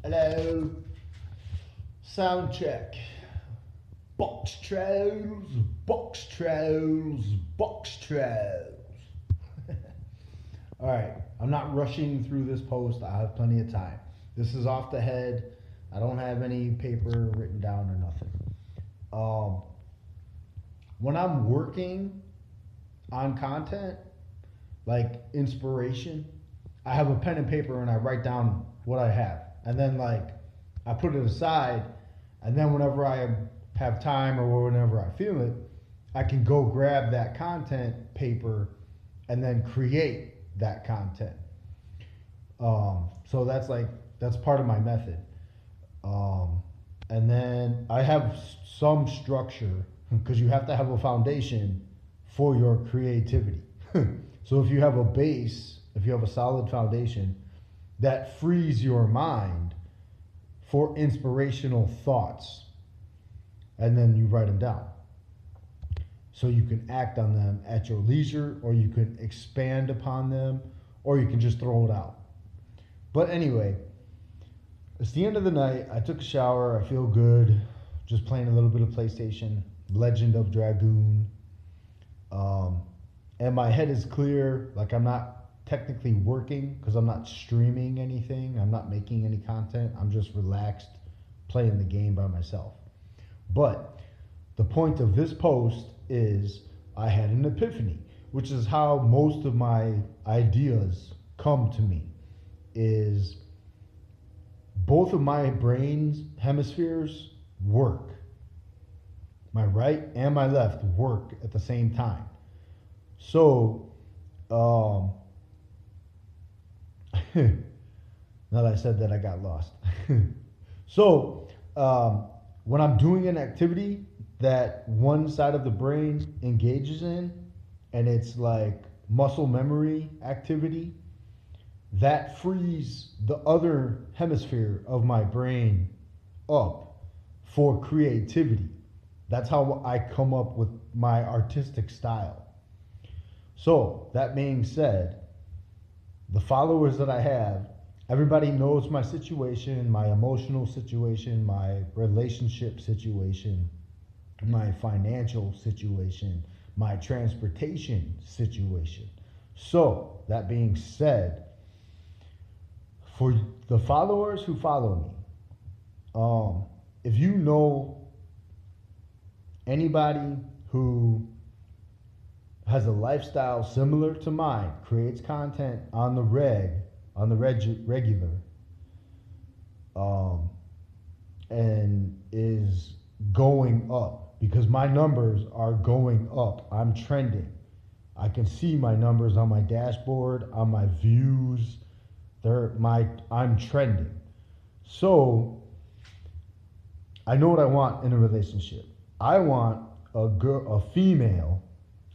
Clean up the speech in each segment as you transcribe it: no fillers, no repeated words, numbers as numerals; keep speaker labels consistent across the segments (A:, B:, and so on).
A: Hello. Sound check. Box trails, box trails, box trails. All right, I'm not rushing through this post. I have plenty of time. This is off the head. I don't have any paper written down or nothing. When I'm working on content, like inspiration, I have a pen and paper and I write down what I have. And then I put it aside, and then whenever I have time or whenever I feel it, I can go grab that content paper and then create that content. So that's part of my method. And then I have some structure because you have to have a foundation for your creativity. So if you have a base, if you have a solid foundation, that frees your mind for inspirational thoughts. And then you write them down. So you can act on them at your leisure, or you can expand upon them, or you can just throw it out. But anyway, it's the end of the night. I took a shower. I feel good. Just playing a little bit of PlayStation, Legend of Dragoon. And my head is clear. Like, I'm not technically working because I'm not streaming anything. I'm not making any content. I'm just relaxed playing the game by myself. But the point of this post is I had an epiphany, which is how most of my ideas come to me, is both of my brain's hemispheres work. My right and my left work at the same time. So, now that I said that, I got lost. So, when I'm doing an activity that one side of the brain engages in, and it's like muscle memory activity, that frees the other hemisphere of my brain up for creativity. That's how I come up with my artistic style. So, that being said, the followers that I have, everybody knows my situation, my emotional situation, my relationship situation, my financial situation, my transportation situation. So, that being said, for the followers who follow me, if you know anybody who has a lifestyle similar to mine, creates content on the regular, and is going up, because my numbers are going up. I'm trending. I can see my numbers on my dashboard, on my views. I'm trending. So I know what I want in a relationship. I want a female,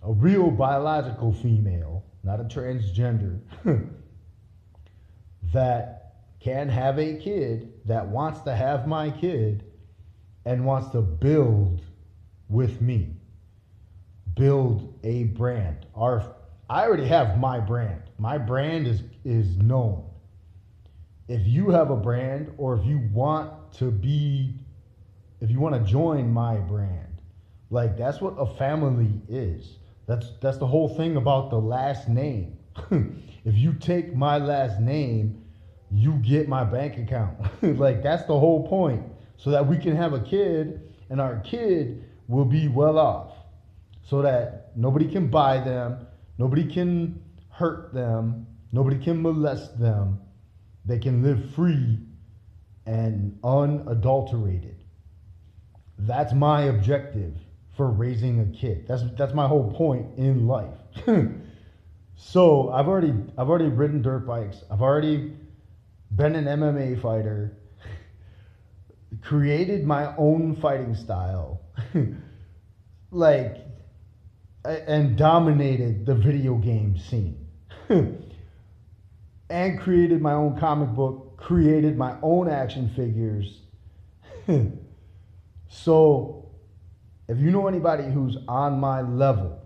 A: a real biological female, not a transgender, that can have a kid, that wants to have my kid, and wants to build with me. Build a brand. I already have my brand. My brand is known. If you have a brand, or if you want to join my brand, like, that's what a family is. That's the whole thing about the last name. If you take my last name, you get my bank account. Like, that's the whole point. So that we can have a kid, and our kid will be well off. So that nobody can buy them, nobody can hurt them, nobody can molest them. They can live free and unadulterated. That's my objective for raising a kid. That's my whole point in life. So I've already ridden dirt bikes. I've already been an MMA fighter, created my own fighting style, and dominated the video game scene. And created my own comic book, created my own action figures. So, if you know anybody who's on my level,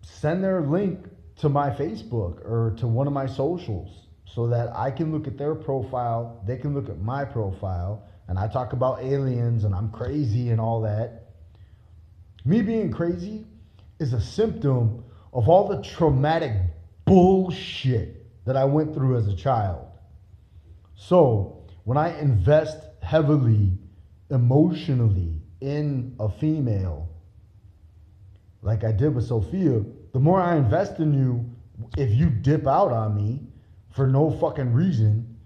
A: send their link to my Facebook or to one of my socials. so that I can look at their profile, they can look at my profile, and I talk about aliens and I'm crazy and all that. Me being crazy is a symptom of all the traumatic bullshit that I went through as a child. So when I invest heavily emotionally in a female, like I did with Sophia, the more I invest in you, if you dip out on me for no fucking reason,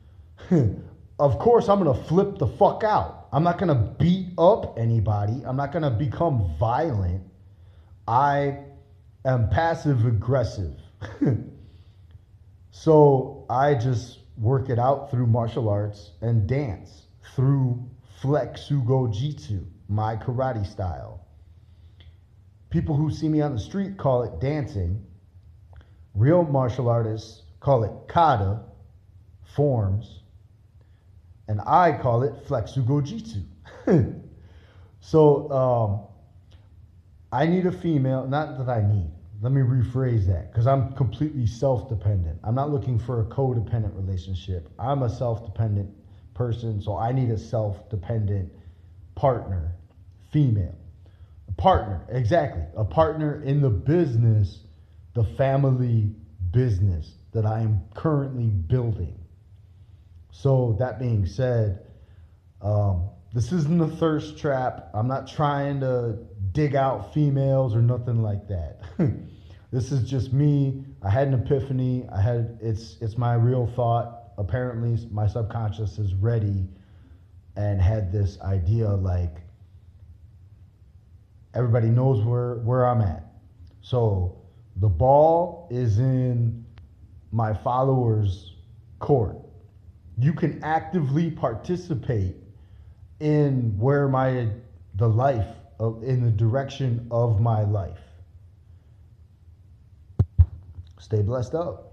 A: of course I'm gonna flip the fuck out. I'm not gonna beat up anybody. I'm not gonna become violent. I am passive aggressive. So I just work it out through martial arts and dance, through Flexugo Jitsu, my karate style. People who see me on the street call it dancing. Real martial artists call it kata, forms, and I call it Flexugo Jitsu. So I need a female, not that I need, let me rephrase that, because I'm completely self-dependent. I'm not looking for a codependent relationship. I'm a self-dependent person, so I need a self-dependent partner, female. A partner, exactly. A partner in the business, the family business that I am currently building. So that being said, this isn't a thirst trap. I'm not trying to dig out females or nothing like that. This is just me. I had an epiphany. It's my real thought. Apparently my subconscious is ready and had this idea like everybody knows where I'm at. So the ball is in my followers' court. You can actively participate in in the direction of my life. Stay blessed up.